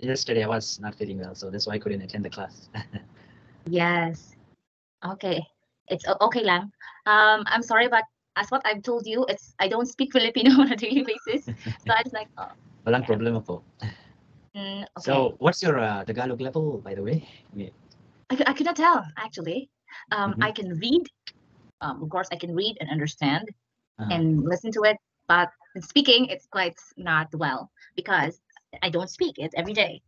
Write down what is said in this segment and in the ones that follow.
yesterday I was not feeling well, so that's why I couldn't attend the class. Yes. Okay. It's okay lang. I'm sorry, but as what I've told you, I don't speak Filipino on a daily basis. So I was like, oh, Walang yeah. problema po. Okay. So what's your Tagalog level, by the way? I cannot tell actually. Mhm. I can read. Of course, I can read and understand Uh-huh. and listen to it, but in speaking, it's quite not well because I don't speak it every day.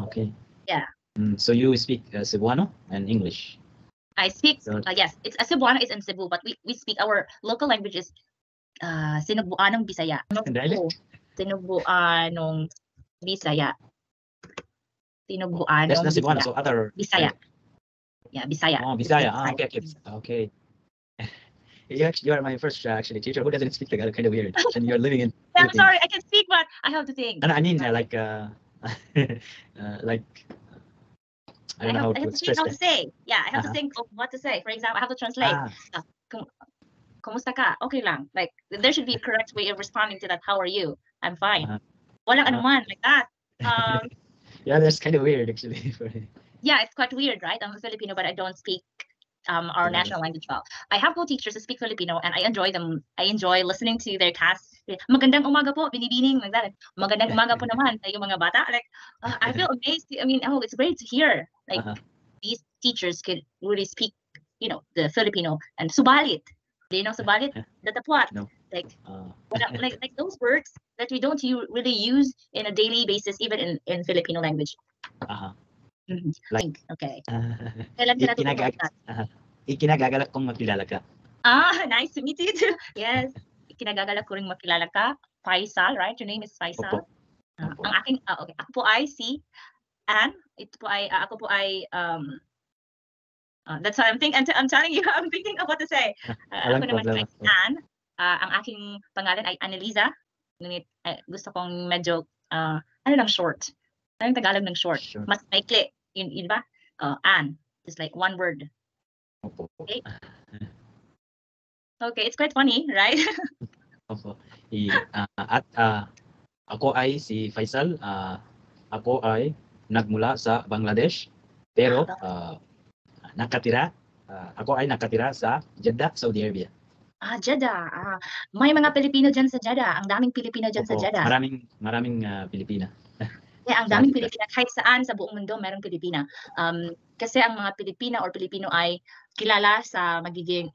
Okay. Yeah. So you speak Cebuano and English. I speak, So, yes, it's Cebuano is in Cebu, but we speak our local language is Cebuanong Bisaya. dialect? Cebuanong Bisaya. That's Cebuanong not Cebuano, Bisaya. so other Bisaya. Yeah, Bisaya. Oh, Bisaya. Okay. You are my first actually teacher who doesn't speak Tagalog. Kind of weird. And you're living in Yeah, I'm Philippines. sorry, I can speak, but I have to think. And I mean, like, like, I don't know how I to have to think express how that. to say. Yeah, I have to Uh-huh. think of what to say. For example, I have to translate. Ah, Kumusta ka? Okay lang. Like, there should be a correct way of responding to that. How are you? I'm fine. Uh-huh. Walang Uh-huh. anuman, like that. yeah, that's kind of weird actually. For me. Yeah, it's quite weird, right? I'm a Filipino, but I don't speak our Tagalog. national language well. I have co-teachers who speak Filipino, and I enjoy them. I enjoy listening to their cast. Magandang umaga po, binibining, like that. Magandang umaga po naman sa mga bata. Like, I feel amazed. I mean, it's great to hear. Like, these teachers could really speak, the Filipino and subalit. Do you know subalit? Datapwat. No. Like, like those words that we don't really use in a daily basis, even in Filipino language. Like, okay. Kailan ka natutunan that? Ikinagagalak kong makilala ka. Nice to meet you too. Yes. Ikinagagalak ko ring makilala ka. Faisal, right? Your name is Faisal. Opo. Ang aking, okay. Ako po ay si Anne. Ako po ay, that's why I'm telling you, I'm thinking of what to say. Ako naman ay si Anne. Ang aking pangalan ay Annalisa. Ngunit gusto kong medyo, short. Ano yung Tagalog ng short? Mas maikli. Yun ba? Anne. Just like one word. Okay. Okay, it's quite funny, right? Opo. At ako ay si Faisal. Ako ay nagmula sa Bangladesh. Pero ako ay nakatira sa Jeddah, Saudi Arabia. Jeddah. May mga Pilipino dyan sa Jeddah. Ang daming Pilipino dyan sa Jeddah. Maraming Pilipina. Yeah, ang daming Pilipina. Kahit saan sa buong mundo, merong Pilipina. Kasi ang mga Pilipina or Pilipino ay kilala sa magiging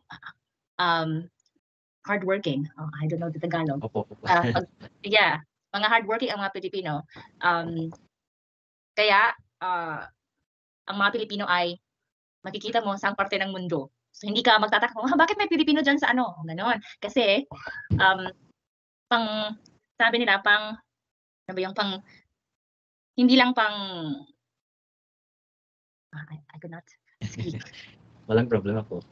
hardworking. I don't know the Tagalog. Yeah, mga hardworking ang mga Pilipino. Kaya, ang mga Pilipino ay makikita mo sa parte ng mundo. So, hindi ka magtataka kung bakit may Pilipino dyan sa ano? Ganon. Kasi, sabi nila, ano ba yung hindi lang I could not speak. Walang problema po.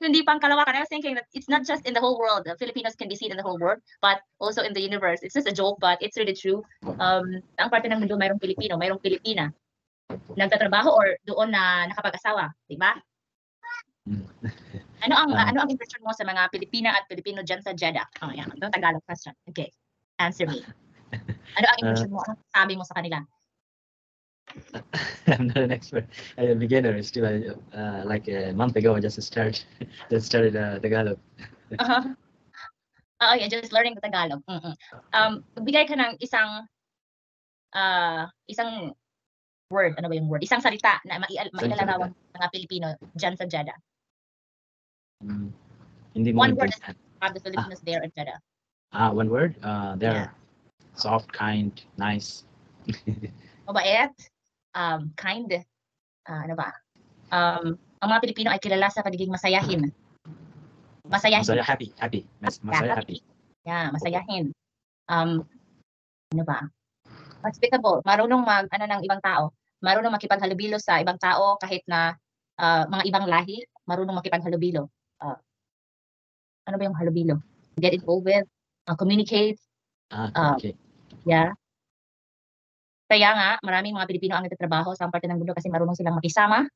Hindi pang kalawakan. I was thinking that it's not just in the whole world. The Filipinos can be seen in the whole world, but also in the universe. It's just a joke, but it's really true. Ang parte ng mundo mayroong Pilipino, mayroong Pilipina. Nagtatrabaho or doon na nakapag-asawa, di ba? Ano ang impression mo sa mga Pilipina at Pilipino dyan sa Jeddah? Yeah. Ito Tagalog question. Okay. Answer me. Ano ang impression mo? Ano sabi mo sa kanila? I'm not an expert. I'm a beginner. Still, like a month ago, I just started Tagalog. Yeah, just learning the Tagalog. Bigay ka ng isang word. Ano ba yung word? Isang salita na mailalarawan ng mga Pilipino dyan sa Jeddah. One word of the Filipinos there in Jeddah. One word? They're soft, kind, nice. Mabait, kind, ano ba? Ang mga Pilipino ay kilala sa pagiging masayahin. Masaya, happy. Masaya, happy. Yeah, masayahin. Ano ba? Hospitable, marunong ng ibang tao. Marunong makipaghalubilo sa ibang tao kahit na mga ibang lahi, marunong makipaghalubilo. Ano ba yung halubilo? Get involved with, communicate. Okay. Yeah. Kaya nga, maraming mga Pilipino ang nagtatrabaho sa parte ng mundo kasi marunong silang makisama,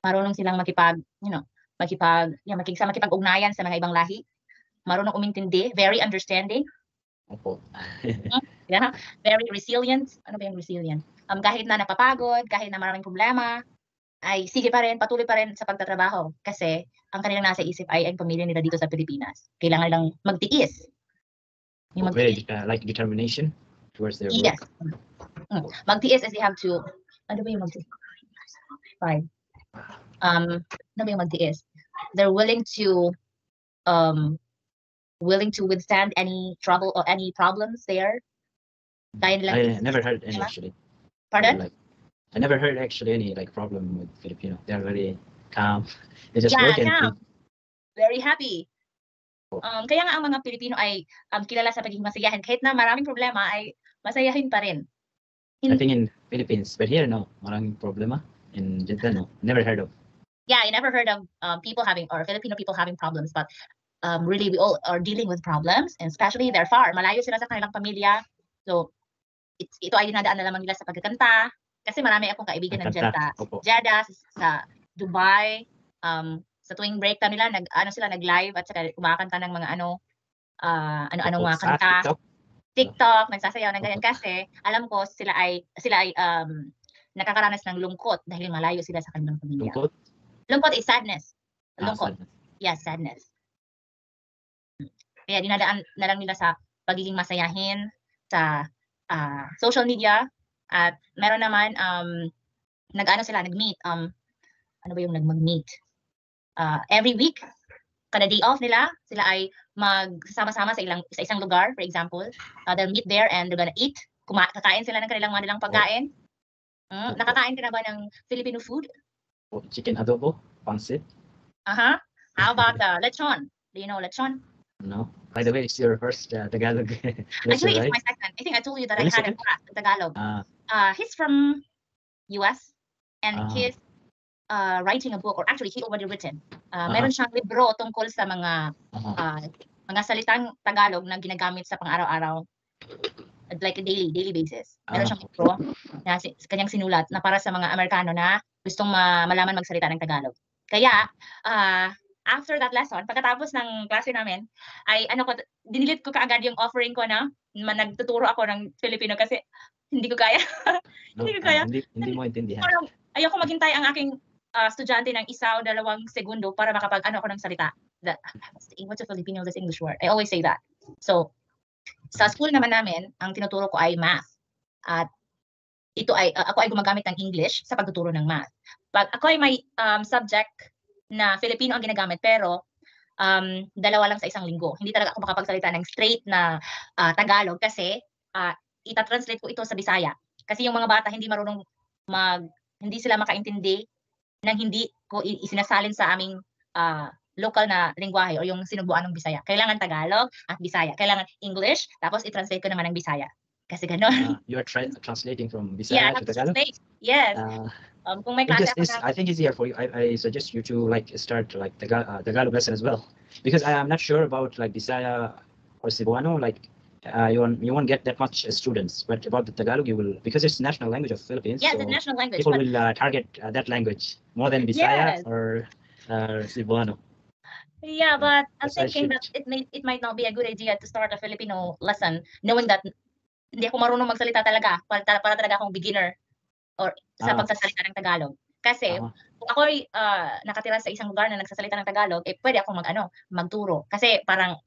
marunong silang makipag-ugnayan sa mga ibang lahi, marunong umintindi, very understanding. Opo. Yeah, very resilient. Ano ba yung resilient? Kahit na napapagod, kahit na maraming problema, ay sige pa rin, patuloy pa rin sa pagtatrabaho. Kasi ang kanilang nasa isip ay ang pamilya nila dito sa Pilipinas. Kailangan lang magtiis. Yung Very magtiis. like determination towards their Yes. work. Magtiis is you have to, ano ba yung magtiis? Fine. Ano ba yung magtiis? They're willing to withstand any trouble or any problems there. Kaya nilang I never heard any actually. Pardon? Like, I never heard actually any like problem with Filipino. They're very calm. They just Yeah, work and calm. Very happy. Oh. Kaya nga ang mga Pilipino ay kilala sa pagiging masayahin. Kahit na maraming problema ay masayahin pa rin. I think in Philippines, but here no, maraming problema. In Jeddah no, never heard of. Yeah, I never heard of people having or Filipino people having problems, but really we all are dealing with problems, and especially they're far. Malayo sila sa kanilang pamilya. So ito ay dinadaan na lamang nila sa pagkakanta. Kasi marami akong kaibigan ng Jeddah, sa Dubai. Sa tuwing break time nila, nag-live at saka kumakanta ng mga ano-anong mga kanta. TikTok, nagsasayaw ng ganyan kasi alam ko sila ay nakakaranas ng lungkot dahil malayo sila sa kanilang pamilya. Lungkot is sadness. Lungkot. Yes, sadness. Kaya dinadaan na lang nila sa pagiging masayahin sa social media, at meron naman nag-meet, ano ba yung mag-meet? Every week, kada day off nila, sila ay magsama-sama sa isang lugar, for example. They'll meet there and they're gonna eat. Kakain sila ng kanilang mga nilang pagkain. Nakakain ka na ba ng Filipino food? Chicken adobo, pancit. How about lechon? Do you know lechon? No. By the way, it's your first Tagalog. Actually, right? it's my second. I think I told you that Really I had a class in Tagalog. He's from US, and he's writing a book, or actually he already written. Meron siyang libro tungkol sa mga salitang Tagalog na ginagamit sa pang-araw-araw, like a daily basis. Meron siyang libro na kanyang sinulat na para sa mga Amerikano na gustong malaman magsalita ng Tagalog. Kaya after that lesson, pagkatapos ng klase namin, ay dinilit ko kaagad yung offering ko na nagtuturo ako ng Filipino kasi hindi ko kaya. Hindi ko kaya. Hindi mo intindihan. Ayoko maghintay ang aking estudyante ng 1 o 2 segundo para makapag-ano ako ng salita. What's a Filipino, this English word? I always say that. So, sa school naman namin, ang tinuturo ko ay math. At ako ay gumagamit ng English sa pagtuturo ng math. Ako ay may subject na Filipino ang ginagamit, pero 2 lang sa isang linggo. Hindi talaga ako makapagsalita ng straight na Tagalog kasi itatranslate ko ito sa Bisaya. Kasi yung mga bata hindi marunong hindi sila makaintindi nang hindi ko isinasalin sa aming local na lengguwahe o yung sinubuan ng Bisaya. Kailangan Tagalog at Bisaya. Kailangan English, tapos i-translate ko naman ng Bisaya. Kasi gano'n. You are translating from Bisaya to Tagalog? Yes. Kung may klase I think it's easier for you. I suggest you to start Tagalog lesson as well, because I am not sure about Bisaya or Cebuano. You won't get that much students, but about the Tagalog you will, because it's national language of Philippines. Yeah, so the national language. People will target that language more than Bisaya or Cebuano. Yeah, but I'm thinking that it might not be a good idea to start a Filipino lesson knowing that hindi ako marunong magsalita talaga, para talaga akong beginner or sa pagsasalita ng Tagalog. Kasi kung ako ay nakatira sa isang lugar na nagsasalita ng Tagalog, pwede akong magturo. Kasi parang